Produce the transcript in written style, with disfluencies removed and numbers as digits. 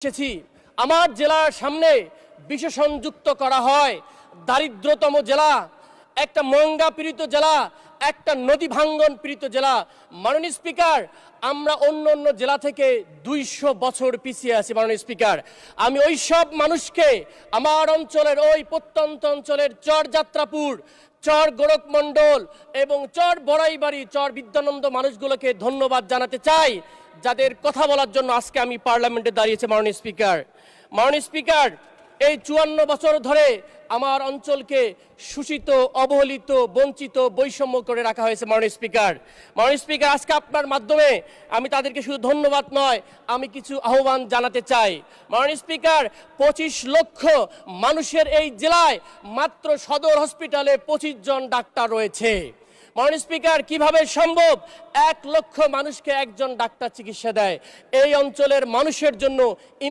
এসেছি আমার জেলার সামনে বিশেষণ যুক্ত করা হয় দারিদ্রতম জেলা, একটা মঙ্গা পীড়িত জেলা, একটা নদী ভাঙ্গন পীড়িত জেলা। মাননীয় স্পিকার, আমরা অন্য অন্য জেলা থেকে 200 বছর পিছিয়ে আছি। মাননীয় স্পিকার, আমি ওই সব মানুষকে, আমার অঞ্চলের ওই প্রত্যন্ত অঞ্চলের চর যাত্রাপুর, চর গোরখমণ্ডল এবং চর বড়াইবাড়ি, চর বিদ্যানন্দ মানুষগুলোকে ধন্যবাদ জানাতে চাই, যাদের কথা বলার জন্য আজকে আমি পার্লামেন্টে দাঁড়িয়েছি। মাননীয় স্পিকার, এই 54 বছর ধরে আমার অঞ্চলকে শোষিত, অবহেলিত, বঞ্চিত, বৈষম্য করে রাখা হয়েছে। মাননীয় স্পিকার, আজকে আপনার মাধ্যমে আমি তাদেরকে শুধু ধন্যবাদ নয়, আমি কিছু আহ্বান জানাতে চাই। মাননীয় স্পিকার, 25 লক্ষ মানুষের এই জেলায় মাত্র সদর হসপিটালে 25 জন ডাক্তার রয়েছে। মাননীয় স্পিকার, কিভাবে সম্ভব 1 লক্ষ মানুষকে একজন ডাক্তার চিকিৎসা দেয়? এই অঞ্চলের মানুষের জন্য